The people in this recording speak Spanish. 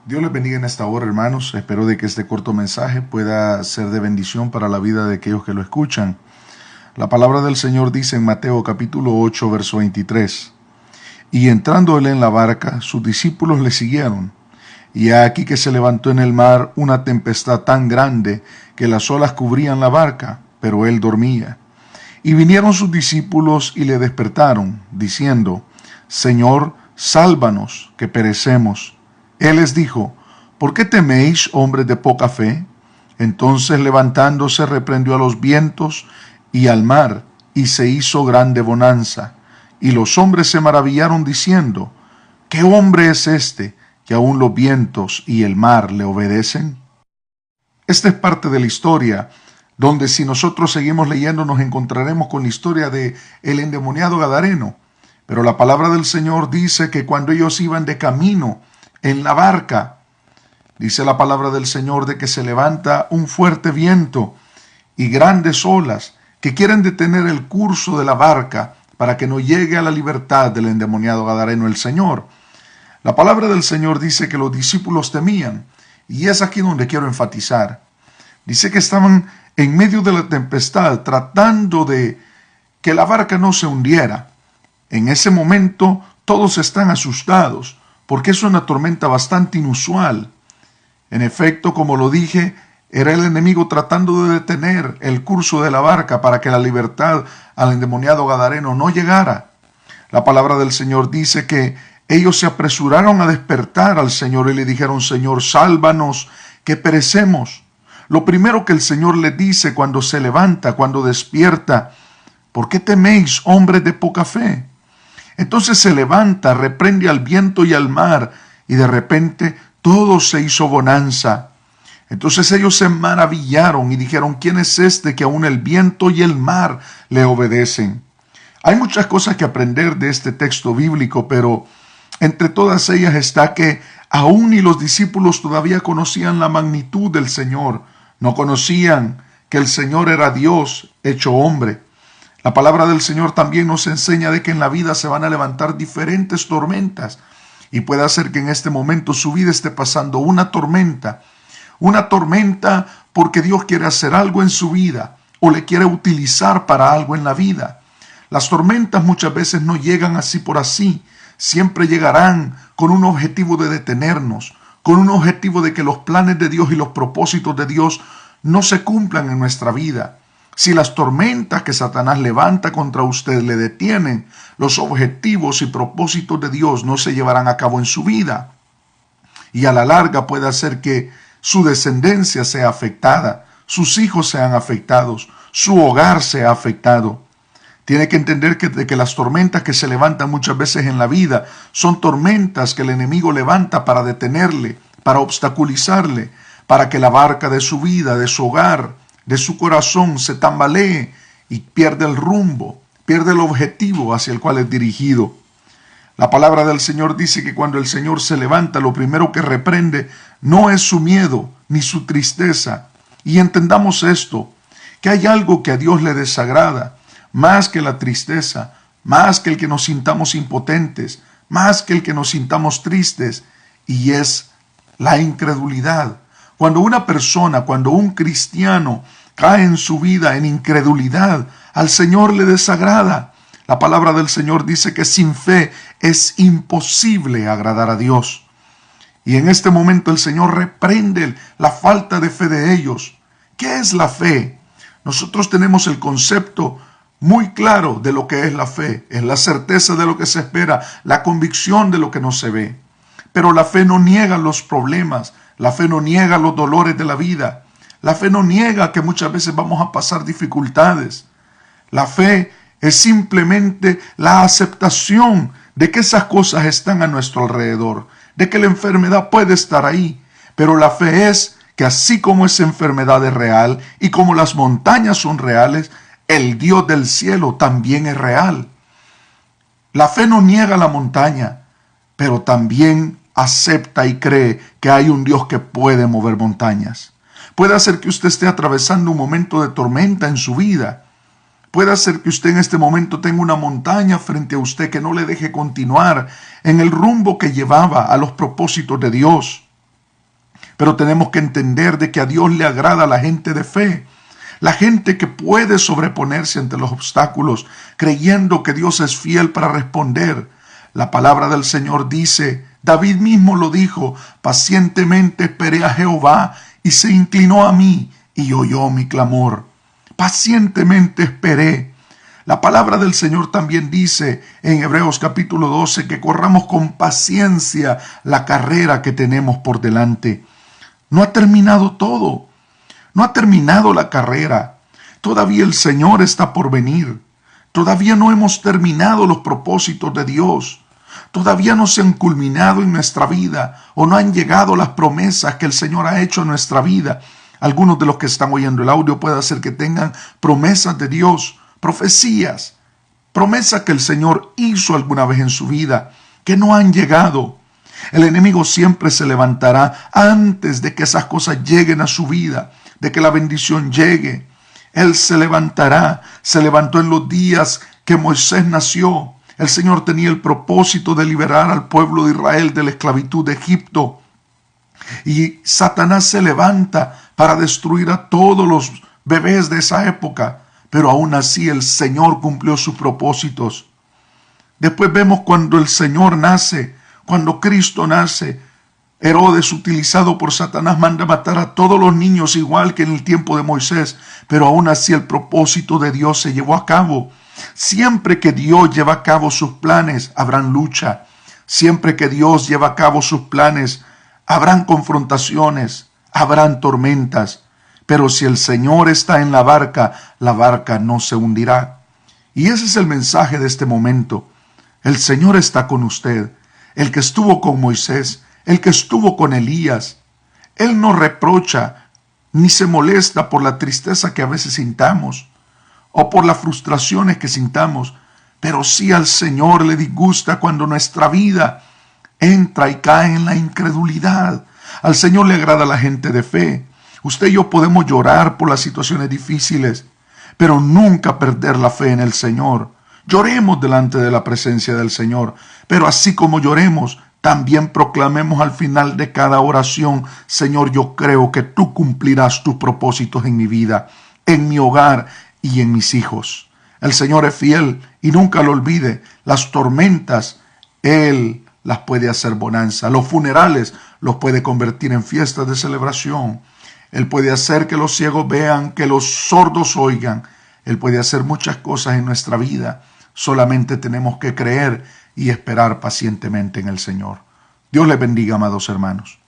Dios les bendiga en esta hora, hermanos. Espero de que este corto mensaje pueda ser de bendición para la vida de aquellos que lo escuchan. La palabra del Señor dice en Mateo capítulo 8, verso 23. Y entrando él en la barca, sus discípulos le siguieron. Y he aquí que se levantó en el mar una tempestad tan grande que las olas cubrían la barca, pero él dormía. Y vinieron sus discípulos y le despertaron, diciendo: Señor, sálvanos, que perecemos. Él les dijo: ¿por qué teméis, hombres de poca fe? Entonces levantándose reprendió a los vientos y al mar, y se hizo grande bonanza. Y los hombres se maravillaron diciendo: ¿qué hombre es este, que aun los vientos y el mar le obedecen? Esta es parte de la historia, donde si nosotros seguimos leyendo nos encontraremos con la historia de el endemoniado Gadareno. Pero la palabra del Señor dice que cuando ellos iban de camino en la barca, dice la palabra del Señor de que se levanta un fuerte viento y grandes olas que quieren detener el curso de la barca para que no llegue a la libertad del endemoniado Gadareno el Señor. La palabra del Señor dice que los discípulos temían, y es aquí donde quiero enfatizar. Dice que estaban en medio de la tempestad tratando de que la barca no se hundiera. En ese momento todos están asustados, porque es una tormenta bastante inusual. En efecto, como lo dije, era el enemigo tratando de detener el curso de la barca para que la libertad al endemoniado Gadareno no llegara. La palabra del Señor dice que ellos se apresuraron a despertar al Señor y le dijeron: Señor, sálvanos, que perecemos. Lo primero que el Señor les dice cuando se levanta, cuando despierta: ¿por qué teméis, hombres de poca fe? Entonces se levanta, reprende al viento y al mar, y de repente todo se hizo bonanza. Entonces ellos se maravillaron y dijeron: ¿quién es este que aún el viento y el mar le obedecen? Hay muchas cosas que aprender de este texto bíblico, pero entre todas ellas está que aún ni los discípulos todavía conocían la magnitud del Señor. No conocían que el Señor era Dios hecho hombre. La palabra del Señor también nos enseña de que en la vida se van a levantar diferentes tormentas, y puede ser que en este momento su vida esté pasando una tormenta porque Dios quiere hacer algo en su vida o le quiere utilizar para algo en la vida. Las tormentas muchas veces no llegan así por así, siempre llegarán con un objetivo de detenernos, con un objetivo de que los planes de Dios y los propósitos de Dios no se cumplan en nuestra vida. Si las tormentas que Satanás levanta contra usted le detienen, los objetivos y propósitos de Dios no se llevarán a cabo en su vida. Y a la larga puede hacer que su descendencia sea afectada, sus hijos sean afectados, su hogar sea afectado. Tiene que entender que las tormentas que se levantan muchas veces en la vida son tormentas que el enemigo levanta para detenerle, para obstaculizarle, para que la barca de su vida, de su hogar, de su corazón se tambalee y pierde el rumbo, pierde el objetivo hacia el cual es dirigido. La palabra del Señor dice que cuando el Señor se levanta, lo primero que reprende no es su miedo ni su tristeza. Y entendamos esto, que hay algo que a Dios le desagrada, más que la tristeza, más que el que nos sintamos impotentes, más que el que nos sintamos tristes, y es la incredulidad. Cuando una persona, cuando un cristiano cae en su vida en incredulidad, al Señor le desagrada. La palabra del Señor dice que sin fe es imposible agradar a Dios. Y en este momento el Señor reprende la falta de fe de ellos. ¿Qué es la fe? Nosotros tenemos el concepto muy claro de lo que es la fe. Es la certeza de lo que se espera, la convicción de lo que no se ve. Pero la fe no niega los problemas, la fe no niega los dolores de la vida. La fe no niega que muchas veces vamos a pasar dificultades. La fe es simplemente la aceptación de que esas cosas están a nuestro alrededor, de que la enfermedad puede estar ahí. Pero la fe es que así como esa enfermedad es real y como las montañas son reales, el Dios del cielo también es real. La fe no niega la montaña, pero también acepta y cree que hay un Dios que puede mover montañas. Puede hacer que usted esté atravesando un momento de tormenta en su vida. Puede hacer que usted en este momento tenga una montaña frente a usted que no le deje continuar en el rumbo que llevaba a los propósitos de Dios. Pero tenemos que entender de que a Dios le agrada la gente de fe, la gente que puede sobreponerse ante los obstáculos, creyendo que Dios es fiel para responder. La palabra del Señor dice, David mismo lo dijo, pacientemente esperé a Jehová y se inclinó a mí y oyó mi clamor. Pacientemente esperé. La palabra del Señor también dice en Hebreos capítulo 12 que corramos con paciencia la carrera que tenemos por delante. No ha terminado todo. No ha terminado la carrera. Todavía el Señor está por venir. Todavía no hemos terminado los propósitos de Dios. Todavía no se han culminado en nuestra vida o no han llegado las promesas que el Señor ha hecho en nuestra vida. Algunos de los que están oyendo el audio puede ser que tengan promesas de Dios, profecías, promesas que el Señor hizo alguna vez en su vida, que no han llegado. El enemigo siempre se levantará antes de que esas cosas lleguen a su vida, de que la bendición llegue. Él se levantará, se levantó en los días que Moisés nació. El Señor tenía el propósito de liberar al pueblo de Israel de la esclavitud de Egipto. Y Satanás se levanta para destruir a todos los bebés de esa época. Pero aún así el Señor cumplió sus propósitos. Después vemos cuando el Señor nace, cuando Cristo nace, Herodes, utilizado por Satanás, manda matar a todos los niños igual que en el tiempo de Moisés. Pero aún así el propósito de Dios se llevó a cabo. Siempre que Dios lleva a cabo sus planes, habrán lucha. Siempre que Dios lleva a cabo sus planes, habrán confrontaciones, habrán tormentas. Pero si el Señor está en la barca no se hundirá. Y ese es el mensaje de este momento. El Señor está con usted, el que estuvo con Moisés, el que estuvo con Elías. Él no reprocha ni se molesta por la tristeza que a veces sintamos o por las frustraciones que sintamos, pero sí al Señor le disgusta cuando nuestra vida entra y cae en la incredulidad. Al Señor le agrada la gente de fe. Usted y yo podemos llorar por las situaciones difíciles, pero nunca perder la fe en el Señor. Lloremos delante de la presencia del Señor, pero así como lloremos, también proclamemos al final de cada oración: Señor, yo creo que tú cumplirás tus propósitos en mi vida, en mi hogar y en mis hijos. El Señor es fiel y nunca lo olvide. Las tormentas, Él las puede hacer bonanza. Los funerales los puede convertir en fiestas de celebración. Él puede hacer que los ciegos vean, que los sordos oigan. Él puede hacer muchas cosas en nuestra vida. Solamente tenemos que creer y esperar pacientemente en el Señor. Dios les bendiga, amados hermanos.